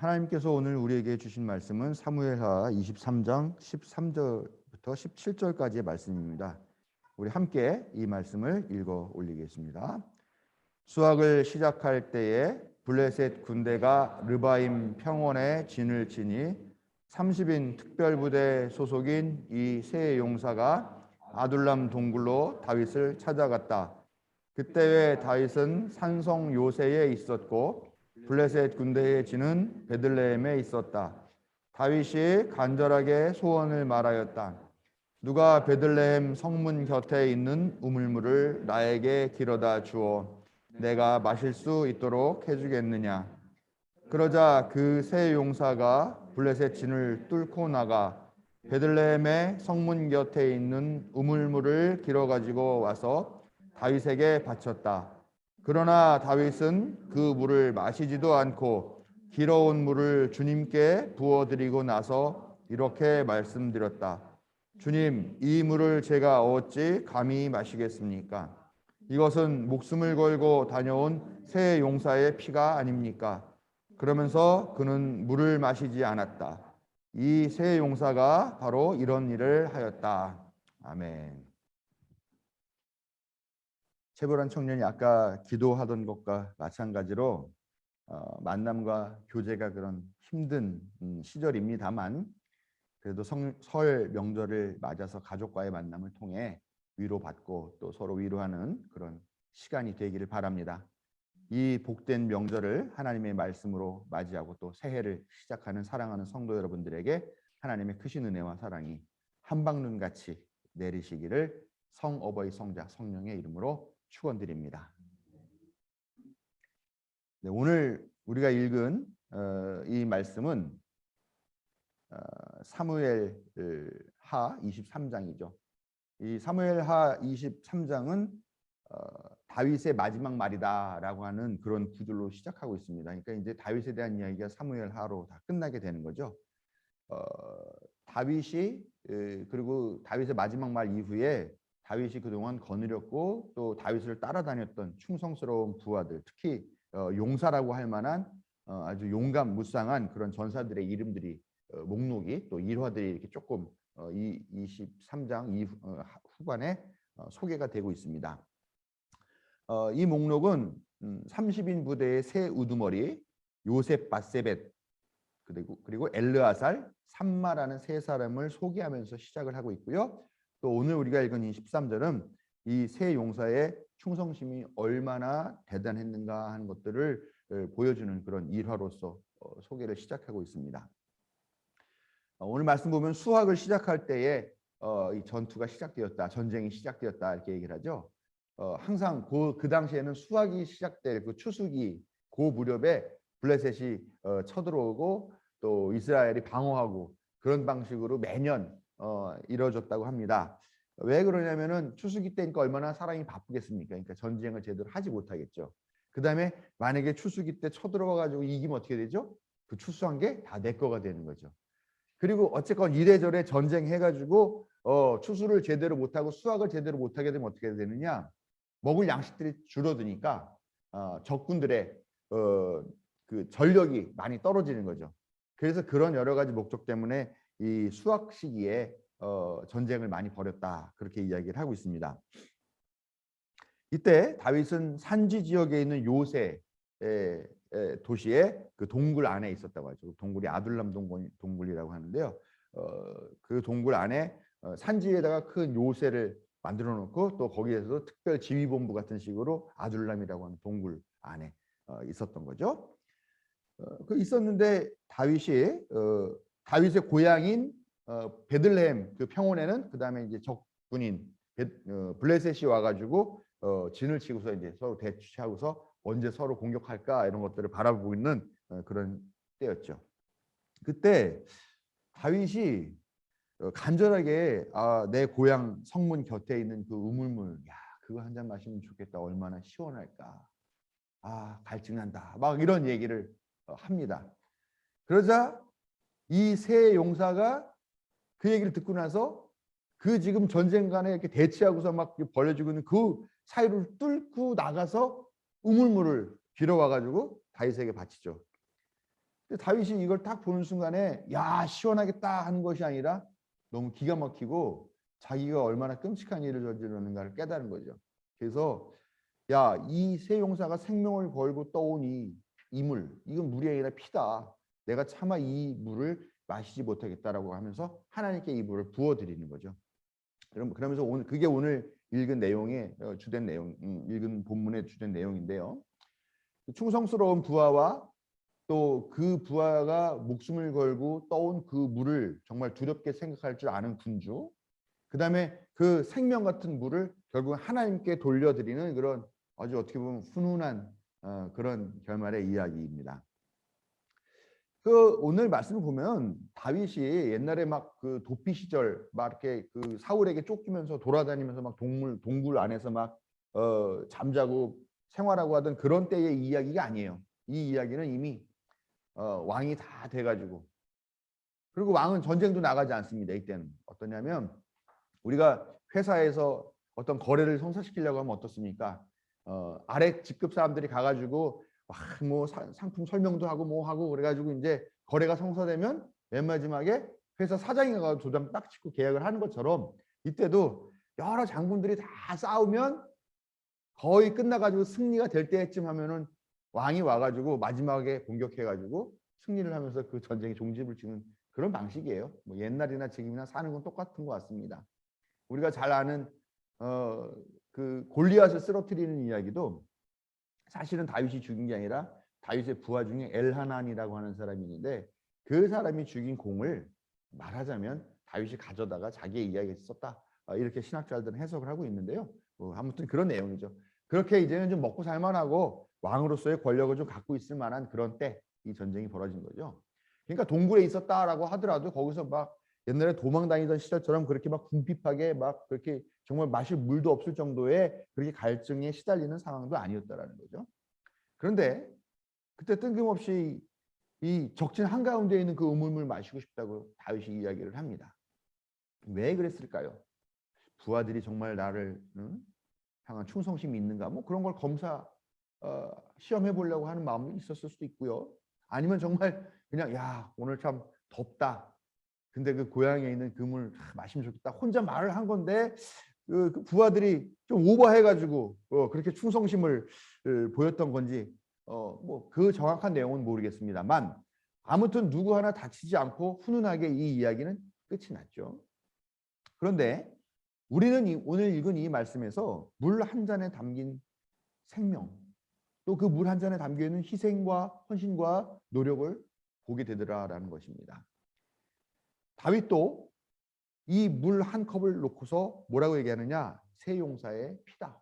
하나님께서 오늘 우리에게 주신 말씀은 사무엘하 23장 13절부터 17절까지의 말씀입니다. 우리 함께 이 말씀을 읽어 올리겠습니다. 수확을 시작할 때에 블레셋 군대가 르바임 평원에 진을 치니 30인 특별부대 소속인 이 세 용사가 아둘람 동굴로 다윗을 찾아갔다. 그때의 다윗은 산성 요새에 있었고 블레셋 군대의 진은 베들레헴에 있었다. 다윗이 간절하게 소원을 말하였다. 누가 베들레헴 성문 곁에 있는 우물물을 나에게 길어다 주어 내가 마실 수 있도록 해주겠느냐. 그러자 그 세 용사가 블레셋 진을 뚫고 나가 베들레헴의 성문 곁에 있는 우물물을 길어 가지고 와서 다윗에게 바쳤다. 그러나 다윗은 그 물을 마시지도 않고 길어온 물을 주님께 부어드리고 나서 이렇게 말씀드렸다. 주님, 이 물을 제가 어찌 감히 마시겠습니까? 이것은 목숨을 걸고 다녀온 새 용사의 피가 아닙니까? 그러면서 그는 물을 마시지 않았다. 이 새 용사가 바로 이런 일을 하였다. 아멘. 채보란 청년이 아까 기도하던 것과 마찬가지로 만남과 교제가 그런 힘든 시절입니다만 그래도 설 명절을 맞아서 가족과의 만남을 통해 위로받고 또 서로 위로하는 그런 시간이 되기를 바랍니다. 이 복된 명절을 하나님의 말씀으로 맞이하고 또 새해를 시작하는 사랑하는 성도 여러분들에게 하나님의 크신 은혜와 사랑이 한방눈같이 내리시기를 성어버이 성자 성령의 이름으로 축원드립니다. 네, 오늘 우리가 읽은 이 말씀은 사무엘하 23장이죠. 이 사무엘하 23장은 다윗의 마지막 말이다라고 하는 그런 구절로 시작하고 있습니다. 그러니까 이제 다윗에 대한 이야기가 사무엘하로 다 끝나게 되는 거죠. 다윗이 그리고 다윗의 마지막 말 이후에 다윗이 그동안 거느렸고 또 다윗을 따라다녔던 충성스러운 부하들, 특히 용사라고 할 만한 아주 용감 무쌍한 그런 전사들의 이름들이 목록이 또 일화들이 이렇게 조금 23장 후반에 소개가 되고 있습니다. 이 목록은 30인 부대의 세 우두머리 요셉 바세벳 그리고 엘르아살 삼마라는 세 사람을 소개하면서 시작을 하고 있고요. 또 오늘 우리가 읽은 이 13절은 이 세 용사의 충성심이 얼마나 대단했는가 하는 것들을 보여주는 그런 일화로서 소개를 시작하고 있습니다. 오늘 말씀 보면 수확을 시작할 때에 이 전투가 시작되었다, 전쟁이 시작되었다 이렇게 얘기를 하죠. 항상 그 당시에는 수확이 시작될 그 추수기 그 무렵에 블레셋이 쳐들어오고 또 이스라엘이 방어하고 그런 방식으로 매년 이루어졌다고 합니다. 왜 그러냐면은 추수기 때니까 얼마나 사람이 바쁘겠습니까? 그러니까 전쟁을 제대로 하지 못하겠죠. 그 다음에 만약에 추수기 때 쳐들어와 가지고 이기면 어떻게 되죠? 그 추수한 게 다 내 거가 되는 거죠. 그리고 어쨌건 이래저래 전쟁해가지고 추수를 제대로 못하고 수확을 제대로 못하게 되면 어떻게 되느냐? 먹을 양식들이 줄어드니까 적군들의 그 전력이 많이 떨어지는 거죠. 그래서 그런 여러 가지 목적 때문에 이 수확 시기에 전쟁을 많이 벌였다 그렇게 이야기를 하고 있습니다. 이때 다윗은 산지 지역에 있는 요새 도시의 그 동굴 안에 있었다고 하죠. 동굴이 아둘람 동굴이라고 하는데요. 그 동굴 안에 산지에다가 큰 요새를 만들어 놓고 또 거기에서도 특별 지휘본부 같은 식으로 아둘람이라고 하는 동굴 안에 있었던 거죠. 그 있었는데 다윗의 고향인 베들레헴 그 평원에는 그 다음에 이제 적군인 블레셋이 와가지고 진을 치고서 이제 서로 대치하고서 언제 서로 공격할까 이런 것들을 바라보고 있는 그런 때였죠. 그때 다윗이 간절하게 내 고향 성문 곁에 있는 그 우물물, 야 그거 한 잔 마시면 좋겠다. 얼마나 시원할까. 갈증난다. 막 이런 얘기를 합니다. 그러자 이 세 용사가 그 얘기를 듣고 나서 그 지금 전쟁관에 이렇게 대치하고서 막 벌어지고 있는 그 사이를 뚫고 나가서 우물물을 길어와 가지고 다윗에게 바치죠. 근데 다윗이 이걸 딱 보는 순간에 야 시원하겠다 하는 것이 아니라 너무 기가 막히고 자기가 얼마나 끔찍한 일을 저지르는가를 깨달은 거죠. 그래서 야, 이 세 용사가 생명을 걸고 떠온 이 물, 이건 물이 아니라 피다. 내가 차마 이 물을 마시지 못하겠다라고 하면서 하나님께 이 물을 부어드리는 거죠. 그러면서 오늘 그게 오늘 읽은 내용의 주된 내용, 읽은 본문의 주된 내용인데요. 충성스러운 부하와 또 그 부하가 목숨을 걸고 떠온 그 물을 정말 두렵게 생각할 줄 아는 군주, 그다음에 그 생명 같은 물을 결국 하나님께 돌려드리는 그런 아주 어떻게 보면 훈훈한 그런 결말의 이야기입니다. 그 오늘 말씀을 보면 다윗이 옛날에 막 그 도피 시절 막 이렇게 그 사울에게 쫓기면서 돌아다니면서 막 동굴 안에서 막 잠자고 생활하고 하던 그런 때의 이야기가 아니에요. 이 이야기는 이미 왕이 다 돼가지고, 그리고 왕은 전쟁도 나가지 않습니다. 이때는 어떠냐면 우리가 회사에서 어떤 거래를 성사시키려고 하면 어떻습니까? 아래 직급 사람들이 가가지고 뭐 상품 설명도 하고 뭐 하고 그래가지고 이제 거래가 성사되면 맨 마지막에 회사 사장이 가서 도장 딱 찍고 계약을 하는 것처럼 이때도 여러 장군들이 다 싸우면 거의 끝나가지고 승리가 될 때쯤 하면은 왕이 와가지고 마지막에 공격해가지고 승리를 하면서 그 전쟁의 종집을 찍는 그런 방식이에요. 뭐 옛날이나 지금이나 사는 건 똑같은 것 같습니다. 우리가 잘 아는 그 골리앗을 쓰러뜨리는 이야기도 사실은 다윗이 죽인 게 아니라 다윗의 부하 중에 엘하난이라고 하는 사람이 있는데 그 사람이 죽인 공을 말하자면 다윗이 가져다가 자기의 이야기에 썼다. 이렇게 신학자들은 해석을 하고 있는데요. 아무튼 그런 내용이죠. 그렇게 이제는 좀 먹고 살만하고 왕으로서의 권력을 좀 갖고 있을 만한 그런 때 이 전쟁이 벌어진 거죠. 그러니까 동굴에 있었다라고 하더라도 거기서 막 옛날에 도망 다니던 시절처럼 그렇게 막 궁핍하게 막 그렇게 정말 마실 물도 없을 정도의 그렇게 갈증에 시달리는 상황도 아니었다라는 거죠. 그런데 그때 뜬금없이 이 적진 한가운데 있는 그 우물물 마시고 싶다고 다윗이 이야기를 합니다. 왜 그랬을까요? 부하들이 정말 나를 향한 충성심이 있는가? 뭐 그런 걸 시험해 보려고 하는 마음도 있었을 수도 있고요. 아니면 정말 그냥 야 오늘 참 덥다. 근데 그 고향에 있는 그물 마시면 좋겠다. 혼자 말을 한 건데 그 부하들이 좀 오버해가지고 그렇게 충성심을 보였던 건지 뭐 그 정확한 내용은 모르겠습니다만 아무튼 누구 하나 다치지 않고 훈훈하게 이 이야기는 끝이 났죠. 그런데 우리는 오늘 읽은 이 말씀에서 물 한 잔에 담긴 생명, 또 그 물 한 잔에 담겨 있는 희생과 헌신과 노력을 보게 되더라라는 것입니다. 다윗도 이 물 한 컵을 놓고서 뭐라고 얘기하느냐? 세 용사의 피다.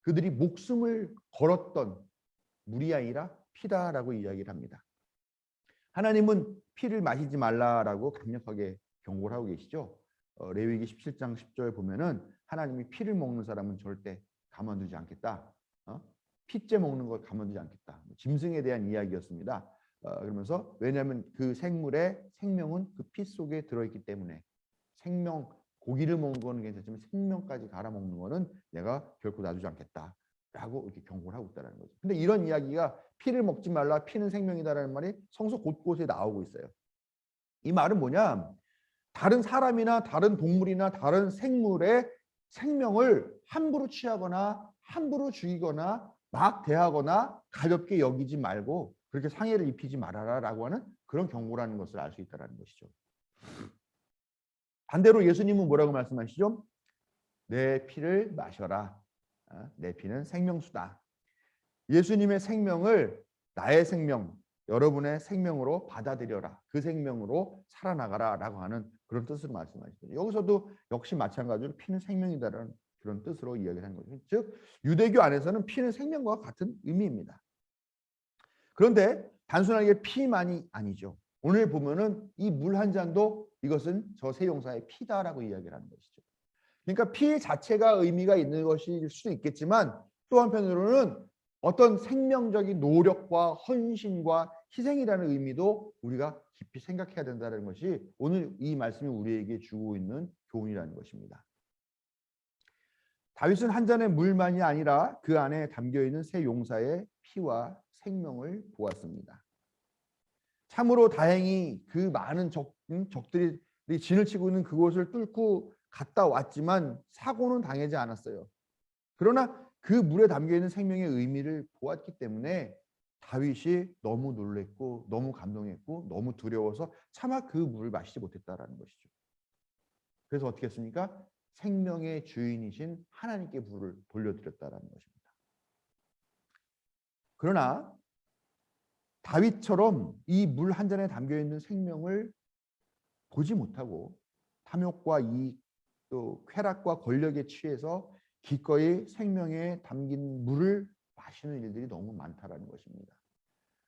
그들이 목숨을 걸었던 물이 아니라 피다라고 이야기를 합니다. 하나님은 피를 마시지 말라라고 강력하게 경고를 하고 계시죠. 레위기 17장 10절 보면은 하나님이 피를 먹는 사람은 절대 가만두지 않겠다. 피째 먹는 걸 가만두지 않겠다. 짐승에 대한 이야기였습니다. 그러면서 왜냐하면 그 생물의 생명은 그 피 속에 들어있기 때문에 생명 고기를 먹는 거는 괜찮지만 생명까지 갈아 먹는 거는 내가 결코 놔두지 않겠다라고 이렇게 경고를 하고 있다는 거죠. 근데 이런 이야기가 피를 먹지 말라, 피는 생명이다라는 말이 성서 곳곳에 나오고 있어요. 이 말은 뭐냐? 다른 사람이나 다른 동물이나 다른 생물의 생명을 함부로 취하거나 함부로 죽이거나 막 대하거나 가볍게 여기지 말고 그렇게 상해를 입히지 말아라라고 하는 그런 경고라는 것을 알 수 있다는 것이죠. 반대로 예수님은 뭐라고 말씀하시죠? 내 피를 마셔라. 내 피는 생명수다. 예수님의 생명을 나의 생명, 여러분의 생명으로 받아들여라. 그 생명으로 살아나가라라고 하는 그런 뜻으로 말씀하시죠. 여기서도 역시 마찬가지로 피는 생명이다라는 그런 뜻으로 이야기를 하는 거죠. 즉 유대교 안에서는 피는 생명과 같은 의미입니다. 그런데 단순하게 피만이 아니죠. 오늘 보면은 이 물 한 잔도 이것은 저 세 용사의 피다라고 이야기를 하는 것이죠. 그러니까 피 자체가 의미가 있는 것일 수도 있겠지만 또 한편으로는 어떤 생명적인 노력과 헌신과 희생이라는 의미도 우리가 깊이 생각해야 된다는 것이 오늘 이 말씀이 우리에게 주고 있는 교훈이라는 것입니다. 다윗은 한 잔의 물만이 아니라 그 안에 담겨있는 세 용사의 피와 생명을 보았습니다. 참으로 다행히 그 많은 적들이 진을 치고 있는 그곳을 뚫고 갔다 왔지만 사고는 당하지 않았어요. 그러나 그 물에 담겨 있는 생명의 의미를 보았기 때문에 다윗이 너무 놀랬고 너무 감동했고 너무 두려워서 차마 그 물을 마시지 못했다라는 것이죠. 그래서 어떻게 했습니까? 생명의 주인이신 하나님께 물을 돌려드렸다라는 것입니다. 그러나 다윗처럼 이 물 한 잔에 담겨 있는 생명을 보지 못하고 탐욕과 이익 또 쾌락과 권력에 취해서 기꺼이 생명에 담긴 물을 마시는 일들이 너무 많다라는 것입니다.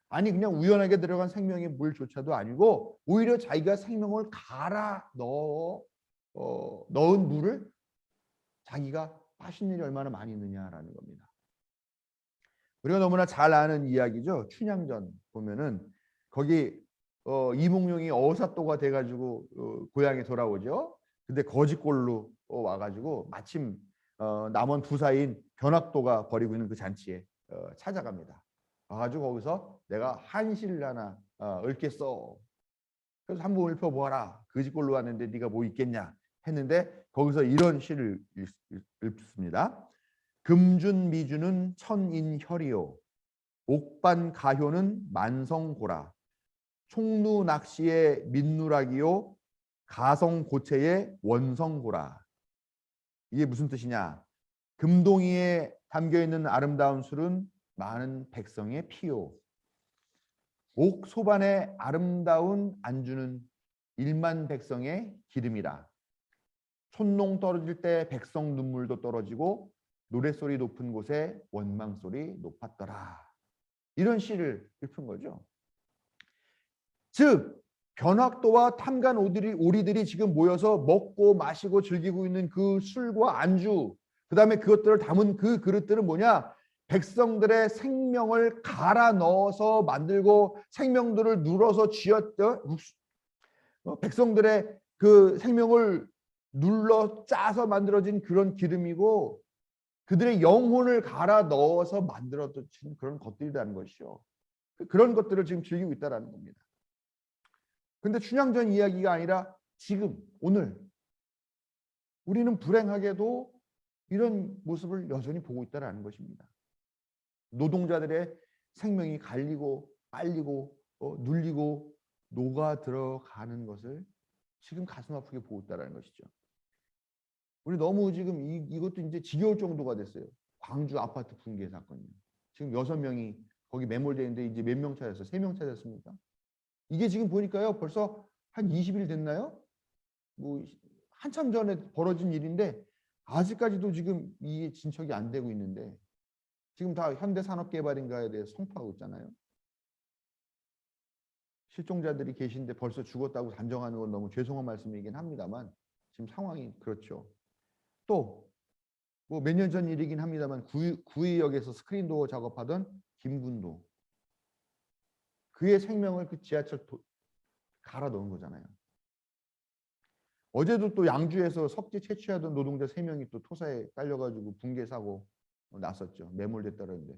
아니 그냥 우연하게 들어간 생명의 물조차도 아니고 오히려 자기가 생명을 갈아 넣은 물을 자기가 마시는 일이 얼마나 많이 있느냐라는 겁니다. 우리가 너무나 잘 아는 이야기죠. 춘향전 보면은 거기 이몽룡이 어사또가 돼가지고 고향에 돌아오죠. 근데 거지꼴로 와가지고 마침 남원 부사인 변학도가 벌이고 있는 그 잔치에 찾아갑니다. 와가지고 거기서 내가 한시를 하나 읊겠어. 그래서 한번 읊어보아라. 거지꼴로 왔는데 네가 뭐 있겠냐 했는데 거기서 이런 시를 읊습니다. 금준미주는 천인혈이요 옥반가효는 만성고라 총루낚시의 민누락이요 가성고체의 원성고라. 이게 무슨 뜻이냐? 금동이에 담겨있는 아름다운 술은 많은 백성의 피요 옥소반의 아름다운 안주는 1만 백성의 기름이라. 촌농 떨어질 때 백성 눈물도 떨어지고 노랫소리 높은 곳에 원망소리 높았더라. 이런 시를 읊은 거죠. 즉 변학도와 탐관 오리들이 지금 모여서 먹고 마시고 즐기고 있는 그 술과 안주, 그 다음에 그것들을 담은 그 그릇들은 뭐냐? 백성들의 생명을 갈아 넣어서 만들고 생명들을 눌러서 쥐었던 백성들의 그 생명을 눌러 짜서 만들어진 그런 기름이고 그들의 영혼을 갈아 넣어서 만들어진 그런 것들이라는 것이죠. 그런 것들을 지금 즐기고 있다는 겁니다. 근데 춘향전 이야기가 아니라 지금 오늘 우리는 불행하게도 이런 모습을 여전히 보고 있다는 것입니다. 노동자들의 생명이 갈리고 빨리고 눌리고 녹아 들어가는 것을 지금 가슴 아프게 보고 있다는 것이죠. 우리 너무 지금 이것도 이제 지겨울 정도가 됐어요. 광주 아파트 붕괴 사건이요. 지금 6명이 거기 매몰되어 있는데 이제 몇 명 찾았어요? 3명 찾았습니까? 이게 지금 보니까요. 벌써 한 20일 됐나요? 뭐 한참 전에 벌어진 일인데 아직까지도 지금 이게 진척이 안 되고 있는데 지금 다 현대산업개발인가에 대해 성토하고 있잖아요. 실종자들이 계신데 벌써 죽었다고 단정하는 건 너무 죄송한 말씀이긴 합니다만 지금 상황이 그렇죠. 또 뭐 몇 년 전 일이긴 합니다만 구의역에서 스크린도어 작업하던 김군도 그의 생명을 그 지하철 갈아 넣은 거잖아요. 어제도 또 양주에서 석재 채취하던 노동자 3명이 또 토사에 깔려가지고 붕괴 사고 났었죠. 매몰됐다는데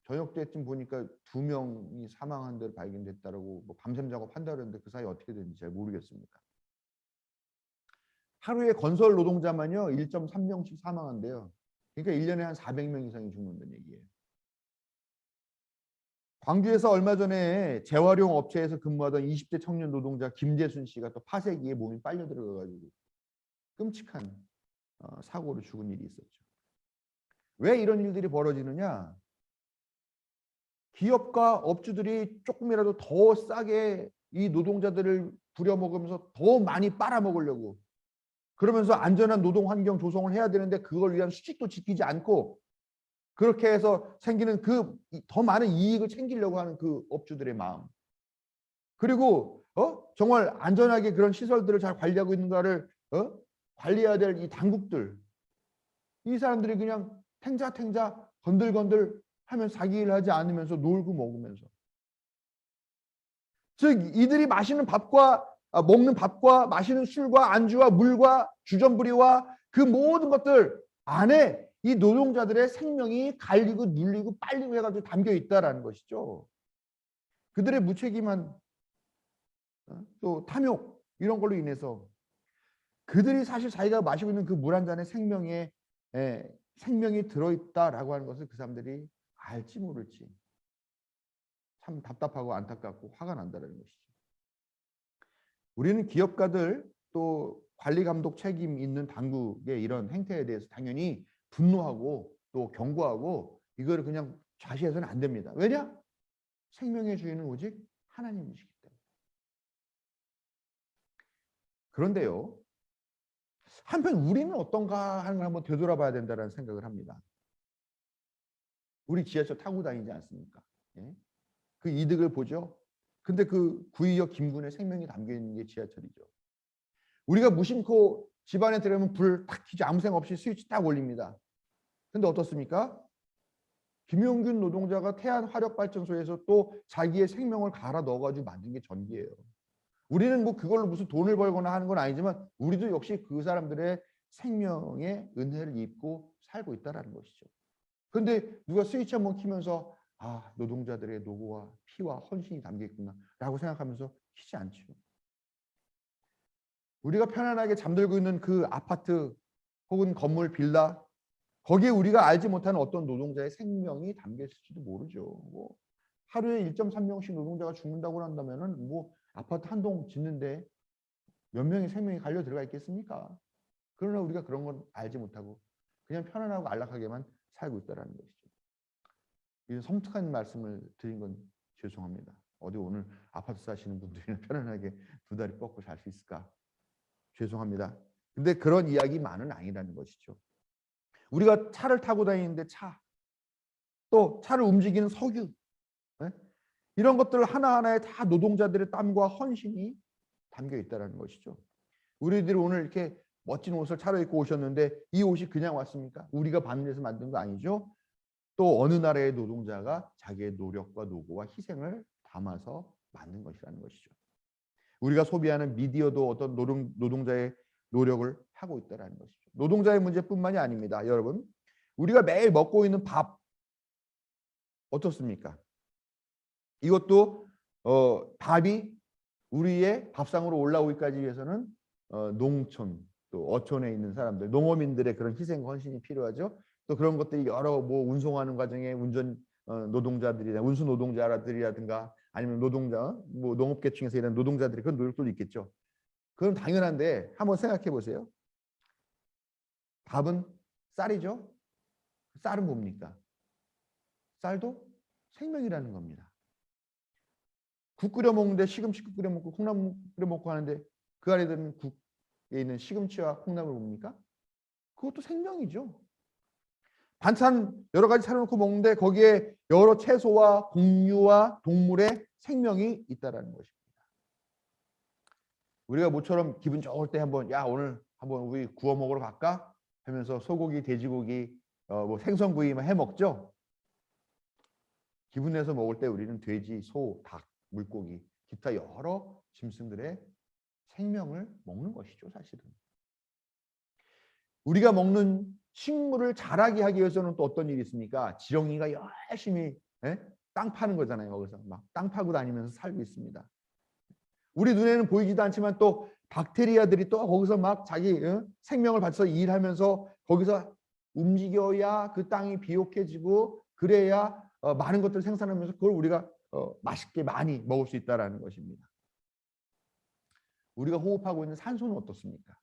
저녁 때쯤 보니까 2명이 사망한 대로 발견됐다라고 뭐 밤샘 작업한다는데 그 사이 어떻게 됐는지 잘 모르겠습니다. 하루에 건설 노동자만요 1.3명씩 사망한대요. 그러니까 1년에 한 400명 이상이 죽는다는 얘기예요. 광주에서 얼마 전에 재활용 업체에서 근무하던 20대 청년 노동자 김재순 씨가 또 파쇄기에 몸이 빨려 들어가가지고 끔찍한 사고로 죽은 일이 있었죠. 왜 이런 일들이 벌어지느냐? 기업과 업주들이 조금이라도 더 싸게 이 노동자들을 부려먹으면서 더 많이 빨아먹으려고 그러면서 안전한 노동 환경 조성을 해야 되는데 그걸 위한 수칙도 지키지 않고 그렇게 해서 생기는 그 더 많은 이익을 챙기려고 하는 그 업주들의 마음. 그리고 정말 안전하게 그런 시설들을 잘 관리하고 있는가를 관리해야 될 이 당국들. 이 사람들이 그냥 탱자탱자 건들건들 하면서 자기 일 하지 않으면서 놀고 먹으면서. 즉 이들이 마시는 밥과 먹는 밥과 마시는 술과 안주와 물과 주전부리와 그 모든 것들 안에 이 노동자들의 생명이 갈리고 눌리고 빨리고 해가지고 담겨 있다라는 것이죠. 그들의 무책임한 또 탐욕 이런 걸로 인해서 그들이 사실 자기가 마시고 있는 그 물 한 잔에 생명이 들어있다라고 하는 것을 그 사람들이 알지 모를지 참 답답하고 안타깝고 화가 난다는 것이죠. 우리는 기업가들 또 관리 감독 책임 있는 당국의 이런 행태에 대해서 당연히 분노하고 또 경고하고 이거를 그냥 좌시해서는 안 됩니다. 왜냐? 생명의 주인은 오직 하나님이시기 때문에. 그런데요. 한편 우리는 어떤가 하는 걸 한번 되돌아봐야 된다는 생각을 합니다. 우리 지하철 타고 다니지 않습니까? 예? 그 이득을 보죠. 근데 그 구의역 김군의 생명이 담겨 있는 게 지하철이죠. 우리가 무심코 집안에 들어가면 불 탁 켜지 아무 생각 없이 스위치 딱 올립니다. 근데 어떻습니까? 김용균 노동자가 태안 화력발전소에서 또 자기의 생명을 갈아 넣어가지고 만든 게 전기예요. 우리는 뭐 그걸로 무슨 돈을 벌거나 하는 건 아니지만 우리도 역시 그 사람들의 생명의 은혜를 입고 살고 있다는 것이죠. 그런데 누가 스위치 한번 키면서 아, 노동자들의 노고와 피와 헌신이 담겨 있구나 라고 생각하면서 키지 않죠. 우리가 편안하게 잠들고 있는 그 아파트 혹은 건물 빌라 거기에 우리가 알지 못하는 어떤 노동자의 생명이 담겨 있을지도 모르죠. 뭐 하루에 1.3명씩 노동자가 죽는다고 한다면은 뭐 아파트 한 동 짓는데 몇 명의 생명이 갈려 들어가 있겠습니까? 그러나 우리가 그런 건 알지 못하고 그냥 편안하고 안락하게만 살고 있다는 것이죠. 이런 섬뜩한 말씀을 드린 건 죄송합니다. 어디 오늘 아파트 사시는 분들이나 편안하게 두 다리 뻗고 잘 수 있을까? 죄송합니다. 근데 그런 이야기만은 아니라는 것이죠. 우리가 차를 타고 다니는데 또 차를 움직이는 석유, 네? 이런 것들 하나하나에 다 노동자들의 땀과 헌신이 담겨 있다는 것이죠. 우리들이 오늘 이렇게 멋진 옷을 차려입고 오셨는데 이 옷이 그냥 왔습니까? 우리가 바늘에서 만든 거 아니죠? 또 어느 나라의 노동자가 자기의 노력과 노고와 희생을 담아서 만든 것이라는 것이죠. 우리가 소비하는 미디어도 어떤 노동자의 노력을 하고 있다는 것이죠. 노동자의 문제뿐만이 아닙니다. 여러분, 우리가 매일 먹고 있는 밥 어떻습니까? 이것도 밥이 우리의 밥상으로 올라오기까지 위해서는 농촌 또 어촌에 있는 사람들, 농어민들의 그런 희생과 헌신이 필요하죠. 또 그런 것들이 여러 뭐 운송하는 과정에 운전 노동자들이나 운수 노동자들이라든가 아니면 노동자 뭐 농업계층에서 일하는 노동자들이 그런 노력도 있겠죠. 그건 당연한데 한번 생각해 보세요. 밥은 쌀이죠. 쌀은 뭡니까? 쌀도 생명이라는 겁니다. 국 끓여 먹는데 시금치국 끓여 먹고 콩나물 끓여 먹고 하는데 그 안에 드는 국에 있는 시금치와 콩나물 뭡니까? 그것도 생명이죠. 반찬 여러 가지 차려놓고 먹는데 거기에 여러 채소와 곡류와 동물의 생명이 있다라는 것입니다. 우리가 모처럼 기분 좋을 때 한번 야 오늘 한번 우리 구워 먹으러 갈까? 하면서 소고기, 돼지고기, 뭐 생선구이만 해 먹죠. 기분 내서 먹을 때 우리는 돼지, 소, 닭, 물고기, 기타 여러 짐승들의 생명을 먹는 것이죠, 사실은. 우리가 먹는 식물을 자라게 하기 위해서는 또 어떤 일이 있습니까? 지렁이가 열심히 땅 파는 거잖아요. 거기서 막 땅 파고 다니면서 살고 있습니다. 우리 눈에는 보이지도 않지만 또 박테리아들이 또 거기서 막 자기 생명을 바쳐서 일하면서 거기서 움직여야 그 땅이 비옥해지고 그래야 많은 것들을 생산하면서 그걸 우리가 맛있게 많이 먹을 수 있다는 것입니다. 우리가 호흡하고 있는 산소는 어떻습니까?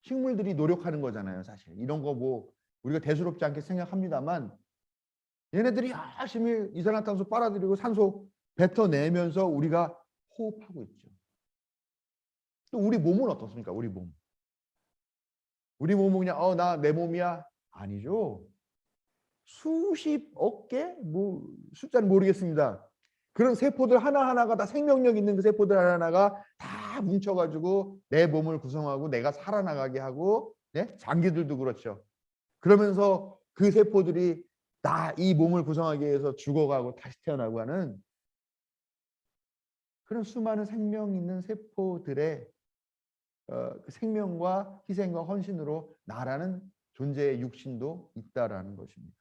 식물들이 노력하는 거잖아요, 사실. 이런 거 뭐 우리가 대수롭지 않게 생각합니다만 얘네들이 열심히 이산화탄소 빨아들이고 산소 뱉어내면서 우리가 호흡하고 있죠. 또 우리 몸은 어떻습니까? 우리 몸. 우리 몸은 그냥 나 내 몸이야? 아니죠. 수십억 개? 뭐 숫자는 모르겠습니다. 그런 세포들 하나하나가 다 생명력 있는 그 세포들 하나하나가 다 뭉쳐가지고 내 몸을 구성하고 내가 살아나가게 하고 네? 장기들도 그렇죠. 그러면서 그 세포들이 이 몸을 구성하기 위해서 죽어가고 다시 태어나고 하는 그런 수많은 생명 있는 세포들의 그 생명과 희생과 헌신으로 나라는 존재의 육신도 있다라는 것입니다.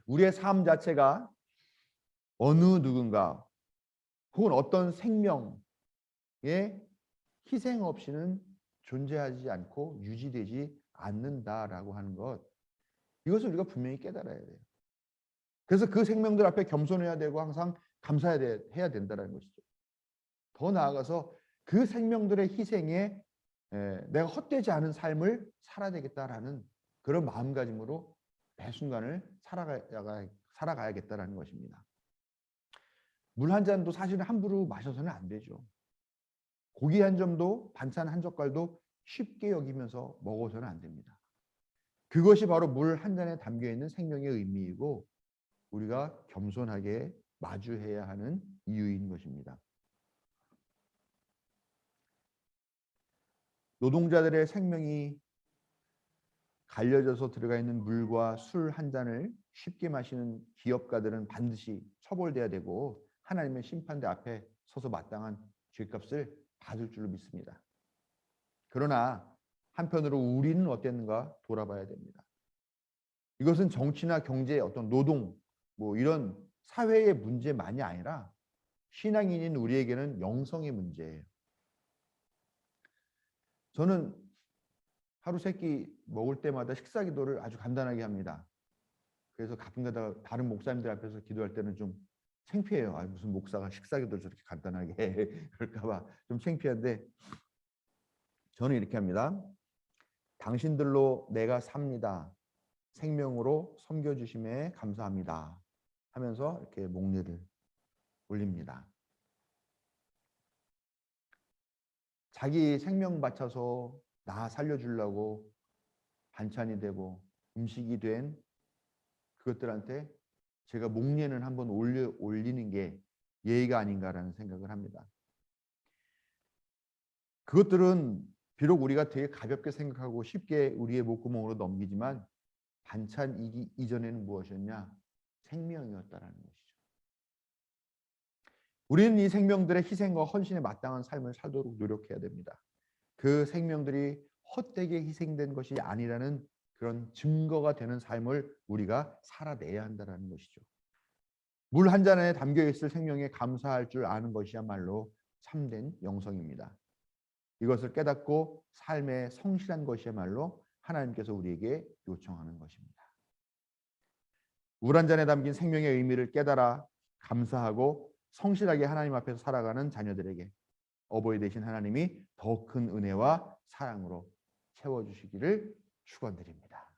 우리의 삶 자체가 어느 누군가 혹은 어떤 생명의 희생 없이는 존재하지 않고 유지되지 않는다라고 하는 것, 이것을 우리가 분명히 깨달아야 돼요. 그래서 그 생명들 앞에 겸손해야 되고 항상 감사해야 된다는 것이죠. 더 나아가서 그 생명들의 희생에 내가 헛되지 않은 삶을 살아야 되겠다라는 그런 마음가짐으로 매 순간을 살아가야겠다라는 것입니다. 물 한 잔도 사실은 함부로 마셔서는 안 되죠. 고기 한 점도 반찬 한 젓갈도 쉽게 여기면서 먹어서는 안 됩니다. 그것이 바로 물 한 잔에 담겨 있는 생명의 의미이고 우리가 겸손하게 마주해야 하는 이유인 것입니다. 노동자들의 생명이 갈려져서 들어가 있는 물과 술 한 잔을 쉽게 마시는 기업가들은 반드시 처벌돼야 되고 하나님의 심판대 앞에 서서 마땅한 죄값을 받을 줄로 믿습니다. 그러나 한편으로 우리는 어땠는가 돌아봐야 됩니다. 이것은 정치나 경제, 어떤 노동, 이런 사회의 문제만이 아니라 신앙인인 우리에게는 영성의 문제예요. 저는 하루 세 끼 먹을 때마다 식사 기도를 아주 간단하게 합니다. 그래서 가끔가다 다른 목사님들 앞에서 기도할 때는 좀 창피해요. 무슨 목사가 식사 기도를 저렇게 간단하게 해. 그럴까 봐 좀 창피한데 저는 이렇게 합니다. 당신들로 내가 삽니다. 생명으로 섬겨주심에 감사합니다. 하면서 이렇게 목례를 올립니다. 자기 생명 바쳐서 나 살려주려고 반찬이 되고 음식이 된 그것들한테 제가 목례는 한번 올리는 게 예의가 아닌가라는 생각을 합니다. 그것들은 비록 우리가 되게 가볍게 생각하고 쉽게 우리의 목구멍으로 넘기지만 반찬 이전에는 무엇이었냐? 생명이었다라는 것이죠. 우리는 이 생명들의 희생과 헌신에 마땅한 삶을 살도록 노력해야 됩니다. 그 생명들이 헛되게 희생된 것이 아니라는 그런 증거가 되는 삶을 우리가 살아내야 한다는 것이죠. 물 한 잔에 담겨 있을 생명에 감사할 줄 아는 것이야말로 참된 영성입니다. 이것을 깨닫고 삶에 성실한 것이야말로 하나님께서 우리에게 요청하는 것입니다. 물 한 잔에 담긴 생명의 의미를 깨달아 감사하고 성실하게 하나님 앞에서 살아가는 자녀들에게 어버이 되신 하나님이 더 큰 은혜와 사랑으로 채워주시기를 축원드립니다.